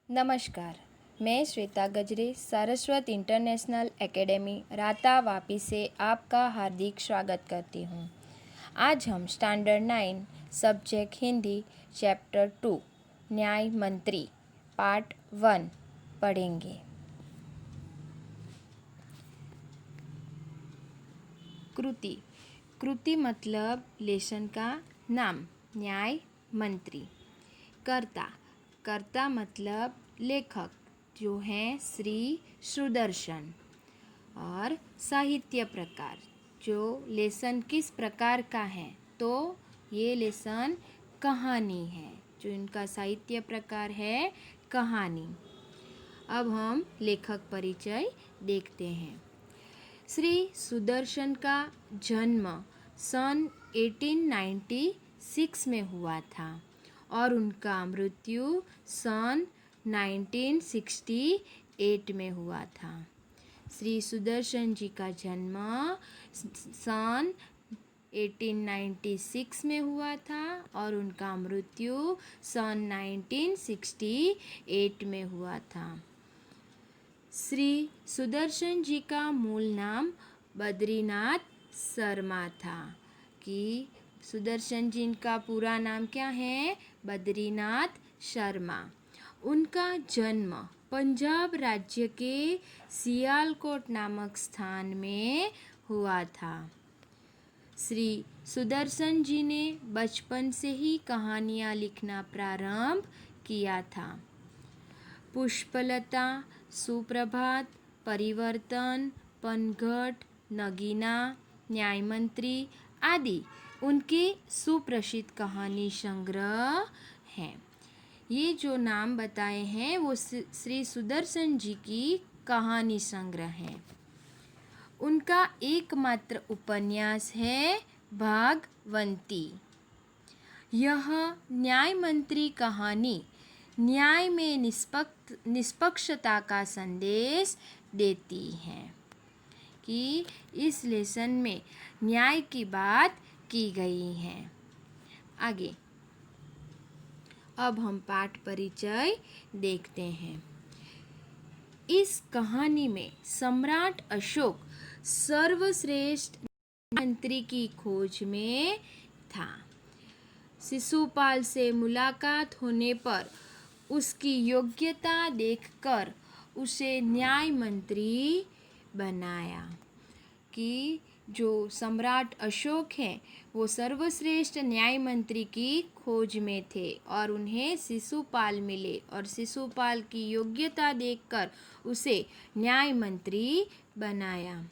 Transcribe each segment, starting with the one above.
नमस्कार, मैं श्वेता गजरे सारस्वत इंटरनेशनल एकेडमी राता वापी से आपका हार्दिक स्वागत करती हूँ। आज हम स्टैंडर्ड 9 सब्जेक्ट हिंदी चैप्टर 2 न्याय मंत्री पार्ट 1 पढ़ेंगे। कृति कृति मतलब लेसन का नाम। न्याय मंत्री। कर्ता कर्ता मतलब लेखक जो हैं श्री सुदर्शन। और साहित्य प्रकार जो लेसन किस प्रकार का है, तो ये लेसन कहानी है, जो इनका साहित्य प्रकार है कहानी। अब हम लेखक परिचय देखते हैं। श्री सुदर्शन का जन्म सन 1896 में हुआ था और उनका मृत्यु सन 1968 में हुआ था। श्री सुदर्शन जी का जन्म सन 1896 में हुआ था और उनका मृत्यु सन 1968 में हुआ था। श्री सुदर्शन जी का मूल नाम बद्रीनाथ शर्मा था। कि सुदर्शन जी का पूरा नाम क्या है? बद्रीनाथ शर्मा। उनका जन्म पंजाब राज्य के सियालकोट नामक स्थान में हुआ था। श्री सुदर्शन जी ने बचपन से ही कहानियाँ लिखना प्रारंभ किया था। पुष्पलता, सुप्रभात, परिवर्तन, पनघट, नगीना, न्याय मंत्री आदि उनके सुप्रसिद्ध कहानी संग्रह हैं। ये जो नाम बताए हैं वो श्री सुदर्शन जी की कहानी संग्रह है। उनका एकमात्र उपन्यास है भागवंती। यह न्याय मंत्री कहानी न्याय में निष्पक्षता का संदेश देती है। कि इस लेसन में न्याय की बात की गई है। आगे अब हम पाठ परिचय देखते हैं। इस कहानी में सम्राट अशोक सर्वश्रेष्ठ मंत्री की खोज में था। शिशुपाल से मुलाकात होने पर उसकी योग्यता देखकर उसे न्याय मंत्री बनाया। कि जो सम्राट अशोक हैं वो सर्वश्रेष्ठ न्याय मंत्री की खोज में थे और उन्हें शिशुपाल मिले और शिशुपाल की योग्यता देखकर उसे न्याय मंत्री बनाया।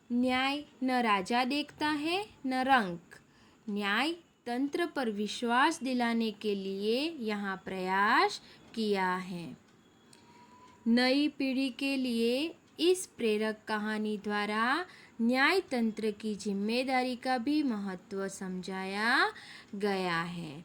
न्याय न राजा देखता है न रंक। न्याय तंत्र पर विश्वास दिलाने के लिए यहाँ प्रयास किया है। नई पीढ़ी के लिए इस प्रेरक कहानी द्वारा न्याय तंत्र की जिम्मेदारी का भी महत्व समझाया गया है।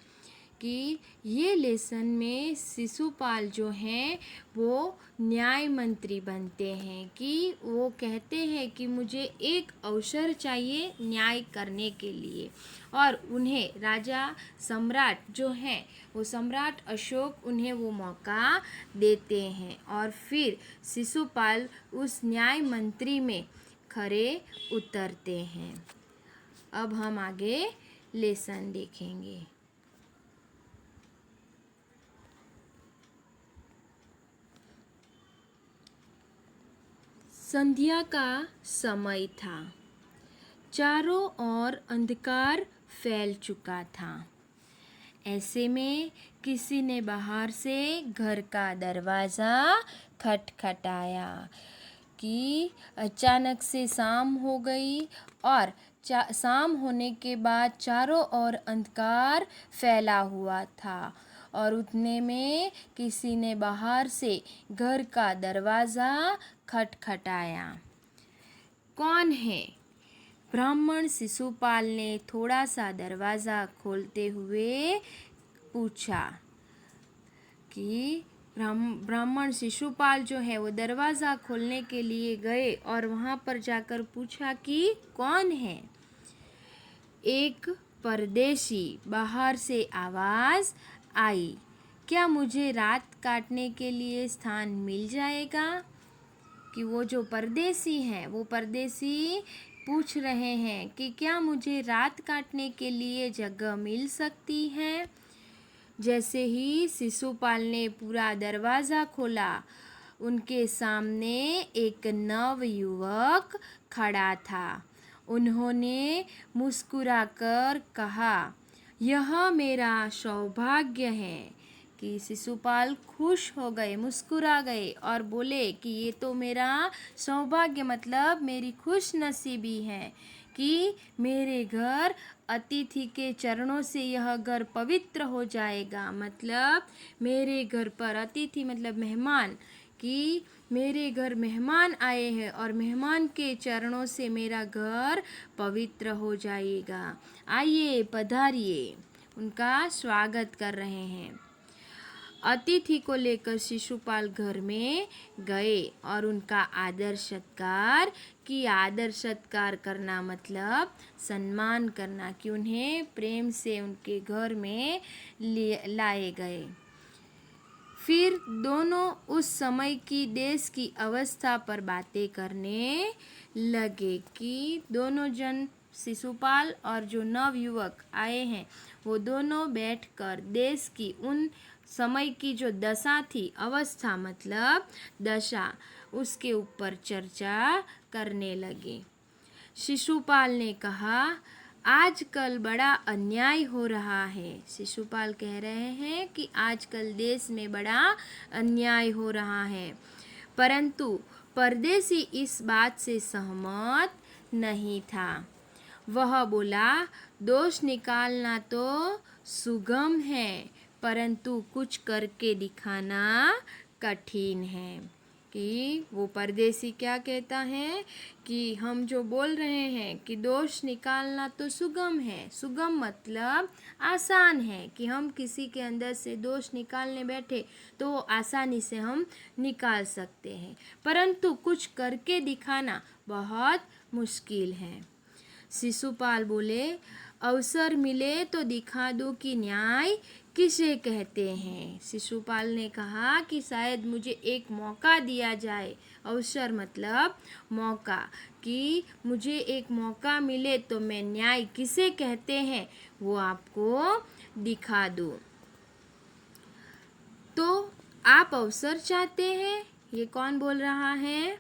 कि ये लेसन में शिशुपाल जो हैं वो न्याय मंत्री बनते हैं। कि वो कहते हैं कि मुझे एक अवसर चाहिए न्याय करने के लिए, और उन्हें राजा सम्राट जो हैं वो सम्राट अशोक उन्हें वो मौका देते हैं और फिर शिशुपाल उस न्याय मंत्री में खरे उतरते हैं। अब हम आगे लेसन देखेंगे। संध्या का समय था। चारों ओर अंधकार फैल चुका था। ऐसे में किसी ने बाहर से घर का दरवाज़ा खटखटाया। कि अचानक से शाम हो गई और शाम होने के बाद चारों ओर अंधकार फैला हुआ था और उतने में किसी ने बाहर से घर का दरवाज़ा खटखटाया। कौन है? ब्राह्मण शिशुपाल ने थोड़ा सा दरवाज़ा खोलते हुए पूछा। कि ब्राह्मण शिशुपाल जो है वो दरवाज़ा खोलने के लिए गए और वहाँ पर जाकर पूछा कि कौन है। एक परदेशी बाहर से आवाज़ आई क्या मुझे रात काटने के लिए स्थान मिल जाएगा? कि वो जो परदेसी हैं, वो परदेसी पूछ रहे हैं कि क्या मुझे रात काटने के लिए जगह मिल सकती है? जैसे ही शिशुपाल ने पूरा दरवाज़ा खोला, उनके सामने एक नवयुवक खड़ा था। उन्होंने मुस्कुराकर कहा, यह मेरा सौभाग्य है। कि शिशुपाल खुश हो गए, मुस्कुरा गए और बोले कि ये तो मेरा सौभाग्य मतलब मेरी खुश नसीबी है कि मेरे घर अतिथि के चरणों से यह घर पवित्र हो जाएगा। मतलब मेरे घर पर अतिथि मतलब मेहमान, कि मेरे घर मेहमान आए हैं और मेहमान के चरणों से मेरा घर पवित्र हो जाएगा। आइए पधारिए, उनका स्वागत कर रहे हैं। अतिथि को लेकर शिशुपाल घर में गए और उनका आदर सत्कार किया। आदर सत्कार करना मतलब सम्मान करना, कि उन्हें प्रेम से उनके घर में लाए गए। फिर दोनों उस समय की देश की अवस्था पर बातें करने लगे कि दोनों जन, शिशुपाल और जो नवयुवक आए हैं, वो दोनों बैठकर देश की उन समय की जो दशा थी, अवस्था मतलब दशा, उसके ऊपर चर्चा करने लगे। शिशुपाल ने कहा, आजकल बड़ा अन्याय हो रहा है। शिशुपाल कह रहे हैं कि आजकल देश में बड़ा अन्याय हो रहा है, परंतु परदेसी इस बात से सहमत नहीं था। वह बोला, दोष निकालना तो सुगम है, परंतु कुछ करके दिखाना कठिन है। कि वो परदेसी क्या कहता है कि हम जो बोल रहे हैं कि दोष निकालना तो सुगम है, सुगम मतलब आसान है, कि हम किसी के अंदर से दोष निकालने बैठे तो आसानी से हम निकाल सकते हैं, परंतु कुछ करके दिखाना बहुत मुश्किल है। शिशुपाल बोले, अवसर मिले तो दिखा दूं कि न्याय किसे कहते हैं। शिशुपाल ने कहा कि शायद मुझे एक मौका दिया जाए। अवसर मतलब मौका, कि मुझे एक मौका मिले तो मैं न्याय किसे कहते हैं वो आपको दिखा दूं। तो आप अवसर चाहते हैं? ये कौन बोल रहा है?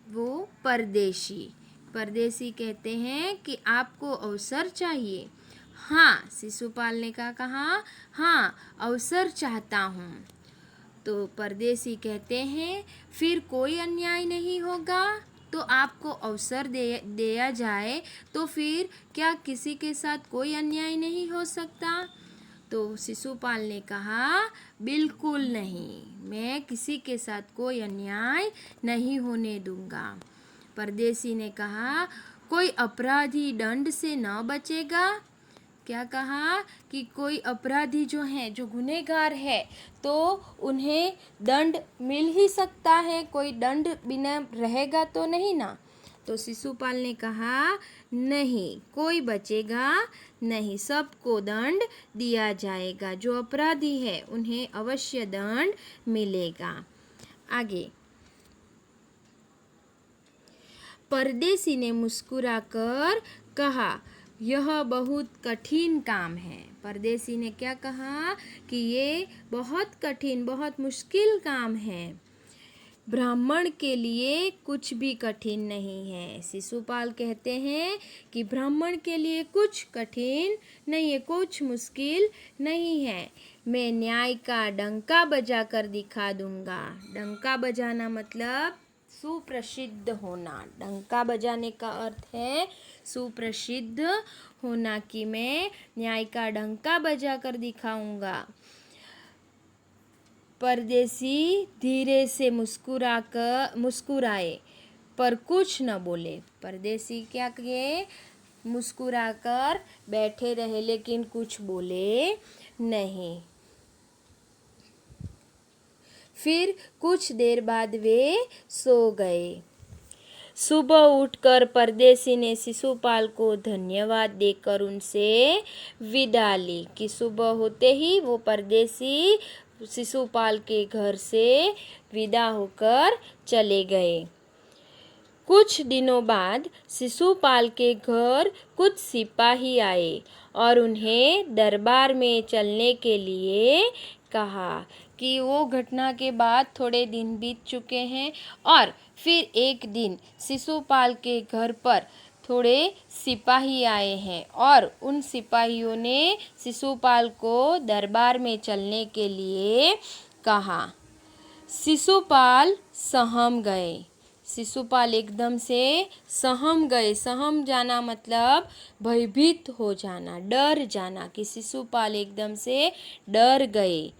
वो परदेशी। परदेसी कहते हैं कि आपको अवसर चाहिए। हाँ, शिशुपाल ने कहा, हाँ अवसर चाहता हूँ। तो परदेसी कहते हैं, फिर कोई अन्याय नहीं होगा तो आपको अवसर दिया जाए तो फिर क्या किसी के साथ कोई अन्याय नहीं हो सकता? तो शिशुपाल ने कहा, बिल्कुल नहीं, मैं किसी के साथ कोई अन्याय नहीं होने दूंगा। परदेसी ने कहा, कोई अपराधी दंड से न बचेगा? क्या कहा कि कोई अपराधी जो हैं, जो गुनहगार है, तो उन्हें दंड मिल ही सकता है, कोई दंड बिना रहेगा तो नहीं ना। तो शिशुपाल ने कहा, नहीं, कोई बचेगा नहीं, सबको दंड दिया जाएगा। जो अपराधी है उन्हें अवश्य दंड मिलेगा। आगे, परदेसी ने मुस्कुराकर कहा, यह बहुत कठिन काम है। परदेसी ने क्या कहा कि ये बहुत कठिन, बहुत मुश्किल काम है। ब्राह्मण के लिए कुछ भी कठिन नहीं है। शिशुपाल कहते हैं कि ब्राह्मण के लिए कुछ कठिन नहीं है, कुछ मुश्किल नहीं है। मैं न्याय का डंका बजाकर दिखा दूंगा। डंका बजाना मतलब सुप्रसिद्ध होना। डंका बजाने का अर्थ है सुप्रसिद्ध होना, कि मैं न्याय का डंका बजाकर दिखाऊंगा। परदेसी धीरे से मुस्कुराए पर कुछ न बोले। परदेसी क्या किए? मुस्कुराकर बैठे रहे लेकिन कुछ बोले नहीं। फिर कुछ देर बाद वे सो गए। सुबह उठकर परदेसी ने शिशुपाल को धन्यवाद देकर उनसे विदा ली। कि सुबह होते ही वो परदेसी शिशुपाल के घर से विदा होकर चले गए। कुछ दिनों बाद शिशुपाल के घर कुछ सिपाही आए और उन्हें दरबार में चलने के लिए कहा। कि वो घटना के बाद थोड़े दिन बीत चुके हैं और फिर एक दिन शिशुपाल के घर पर थोड़े सिपाही आए हैं और उन सिपाहियों ने शिशुपाल को दरबार में चलने के लिए कहा। शिशुपाल सहम गए। शिशुपाल एकदम से सहम गए। सहम जाना मतलब भयभीत हो जाना, डर जाना। कि शिशुपाल एकदम से डर गए।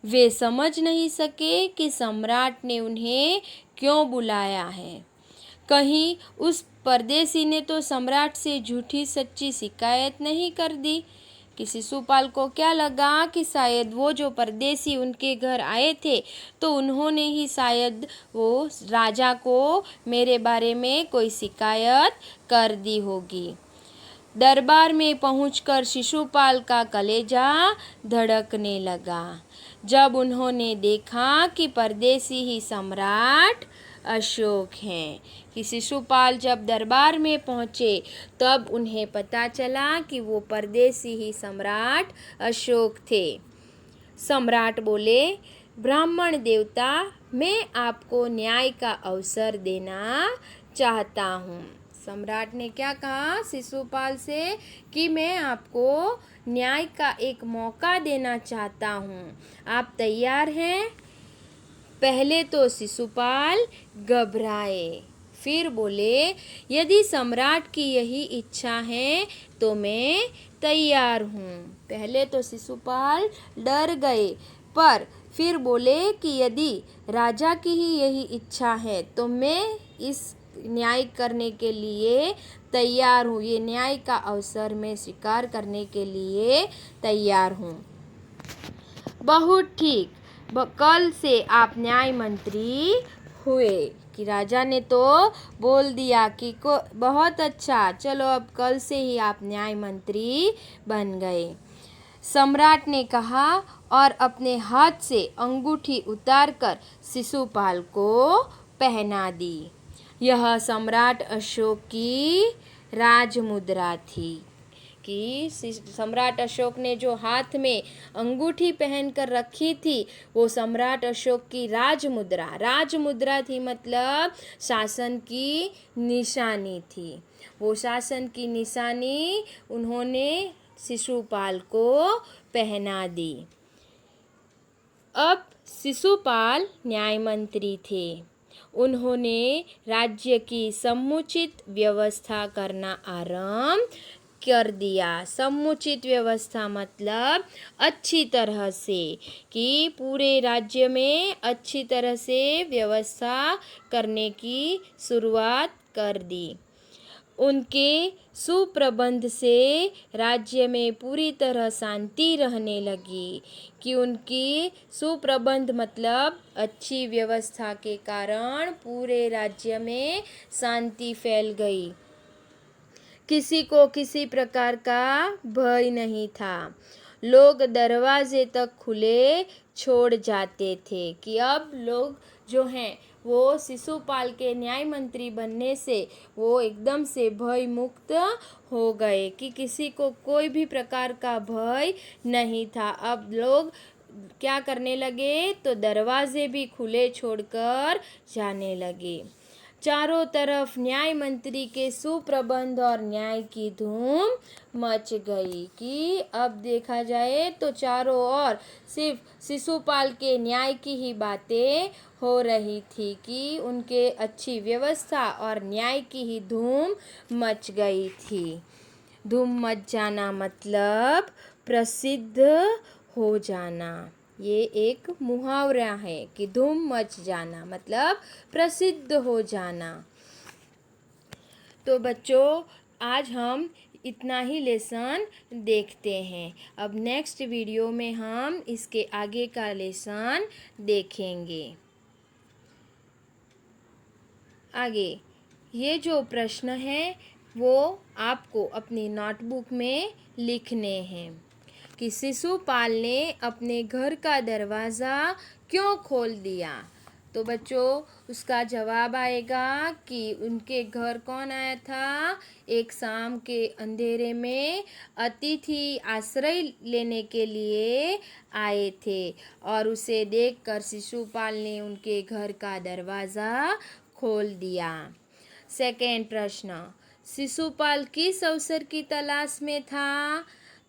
वे समझ नहीं सके कि सम्राट ने उन्हें क्यों बुलाया है। कहीं उस परदेसी ने तो सम्राट से झूठी सच्ची शिकायत नहीं कर दी। कि शिशुपाल को क्या लगा कि शायद वो जो परदेसी उनके घर आए थे तो उन्होंने ही शायद वो राजा को मेरे बारे में कोई शिकायत कर दी होगी। दरबार में पहुंचकर शिशुपाल का कलेजा धड़कने लगा जब उन्होंने देखा कि परदेसी ही सम्राट अशोक हैं। कि शिशुपाल जब दरबार में पहुँचे तब उन्हें पता चला कि वो परदेसी ही सम्राट अशोक थे। सम्राट बोले, ब्राह्मण देवता, मैं आपको न्याय का अवसर देना चाहता हूँ। सम्राट ने क्या कहा शिशुपाल से कि मैं आपको न्याय का एक मौका देना चाहता हूँ, आप तैयार हैं? पहले तो शिशुपाल घबराए, फिर बोले, यदि सम्राट की यही इच्छा है तो मैं तैयार हूँ। पहले तो शिशुपाल डर गए पर फिर बोले कि यदि राजा की ही यही इच्छा है तो मैं इस न्याय करने के लिए तैयार हूँ। ये न्याय का अवसर मैं स्वीकार करने के लिए तैयार हूँ। बहुत ठीक, कल से आप न्याय मंत्री हुए। कि राजा ने तो बोल दिया कि बहुत अच्छा, चलो अब कल से ही आप न्याय मंत्री बन गए। सम्राट ने कहा और अपने हाथ से अंगूठी उतारकर शिशुपाल को पहना दी। यह सम्राट अशोक की राजमुद्रा थी। कि सम्राट अशोक ने जो हाथ में अंगूठी पहनकर रखी थी वो सम्राट अशोक की राजमुद्रा थी, मतलब शासन की निशानी थी। वो शासन की निशानी उन्होंने शिशुपाल को पहना दी। अब शिशुपाल न्याय मंत्री थे। उन्होंने राज्य की समुचित व्यवस्था करना आरंभ कर दिया। समुचित व्यवस्था मतलब अच्छी तरह से, कि पूरे राज्य में अच्छी तरह से व्यवस्था करने की शुरुआत कर दी। उनके सुप्रबंध से राज्य में पूरी तरह शांति रहने लगी। कि उनकी सुप्रबंध मतलब अच्छी व्यवस्था के कारण पूरे राज्य में शांति फैल गई। किसी को किसी प्रकार का भय नहीं था। लोग दरवाजे तक खुले छोड़ जाते थे। कि अब लोग जो हैं वो शिशुपाल के न्याय मंत्री बनने से वो एकदम से भय मुक्त हो गए। कि किसी को कोई भी प्रकार का भय नहीं था। अब लोग क्या करने लगे तो दरवाजे भी खुले छोड़कर जाने लगे। चारों तरफ न्याय मंत्री के सुप्रबंध और न्याय की धूम मच गई। कि अब देखा जाए तो चारों ओर सिर्फ शिशुपाल के न्याय की ही बातें हो रही थी। कि उनके अच्छी व्यवस्था और न्याय की ही धूम मच गई थी। धूम मच जाना मतलब प्रसिद्ध हो जाना। ये एक मुहावरा है कि धूम मच जाना मतलब प्रसिद्ध हो जाना। तो बच्चों आज हम इतना ही लेसन देखते हैं। अब नेक्स्ट वीडियो में हम इसके आगे का लेसन देखेंगे। आगे ये जो प्रश्न है वो आपको अपनी नोटबुक में लिखने हैं कि शिशुपाल ने अपने घर का दरवाज़ा क्यों खोल दिया। तो बच्चों उसका जवाब आएगा कि उनके घर कौन आया था। एक शाम के अंधेरे में अतिथि आश्रय लेने के लिए आए थे और उसे देखकर शिशुपाल ने उनके घर का दरवाज़ा खोल दिया। सेकेंड प्रश्न, शिशुपाल किस अवसर की तलाश में था।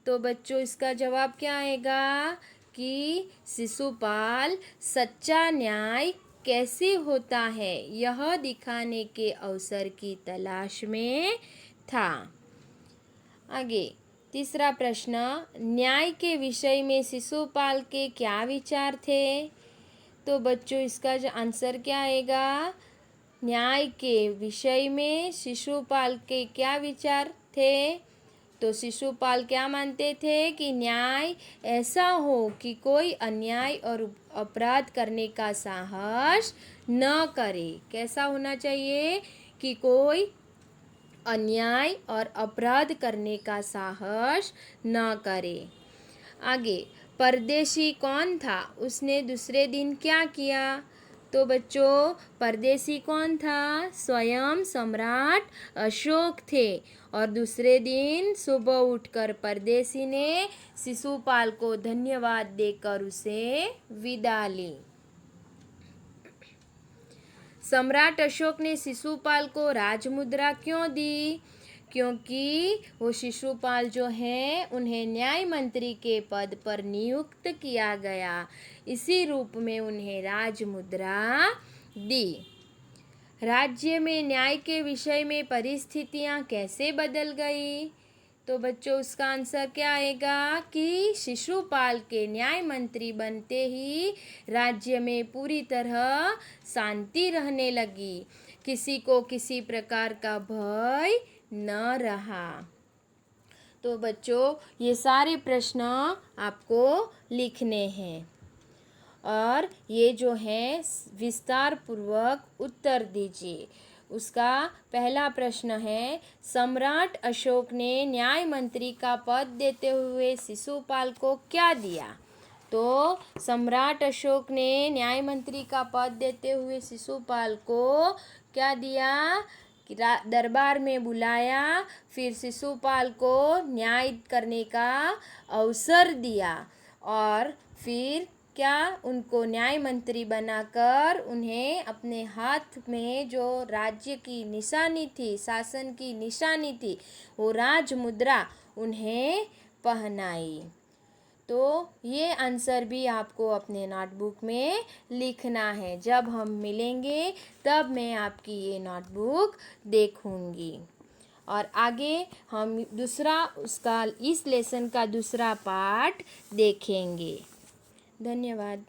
तो बच्चों इसका जवाब क्या आएगा कि शिशुपाल सच्चा न्याय कैसे होता है यह दिखाने के अवसर की तलाश में था। आगे तीसरा प्रश्न, न्याय के विषय में शिशुपाल के क्या विचार थे। तो बच्चों इसका आंसर क्या आएगा, न्याय के विषय में शिशुपाल के क्या विचार थे। तो शिशुपाल क्या मानते थे कि न्याय ऐसा हो कि कोई अन्याय और अपराध करने का साहस न करे। कैसा होना चाहिए कि कोई अन्याय और अपराध करने का साहस न करे। आगे परदेशी कौन था, उसने दूसरे दिन क्या किया। तो बच्चों परदेशी कौन था, स्वयं सम्राट अशोक थे और दूसरे दिन सुबह उठकर परदेशी ने शिशुपाल को धन्यवाद देकर उसे विदा ली। सम्राट अशोक ने शिशुपाल को राजमुद्रा क्यों दी, क्योंकि वो शिशुपाल जो हैं उन्हें न्याय मंत्री के पद पर नियुक्त किया गया, इसी रूप में उन्हें राजमुद्रा दी। राज्य में न्याय के विषय में परिस्थितियाँ कैसे बदल गई। तो बच्चों उसका आंसर क्या आएगा कि शिशुपाल के न्याय मंत्री बनते ही राज्य में पूरी तरह शांति रहने लगी, किसी को किसी प्रकार का भय न रहा। तो बच्चों ये सारे प्रश्न आपको लिखने हैं और ये जो है विस्तार पूर्वक उत्तर दीजिए। उसका पहला प्रश्न है, सम्राट अशोक ने न्याय मंत्री का पद देते हुए शिशुपाल को क्या दिया। तो सम्राट अशोक ने न्याय मंत्री का पद देते हुए शिशुपाल को क्या दिया, दरबार में बुलाया, फिर शिशुपाल को न्याय करने का अवसर दिया और फिर क्या उनको न्याय मंत्री बनाकर उन्हें अपने हाथ में जो राज्य की निशानी थी, शासन की निशानी थी, वो राजमुद्रा उन्हें पहनाई। तो ये आंसर भी आपको अपने नोटबुक में लिखना है। जब हम मिलेंगे तब मैं आपकी ये नोटबुक देखूंगी और आगे हम दूसरा उसका इस लेसन का दूसरा पार्ट देखेंगे। धन्यवाद।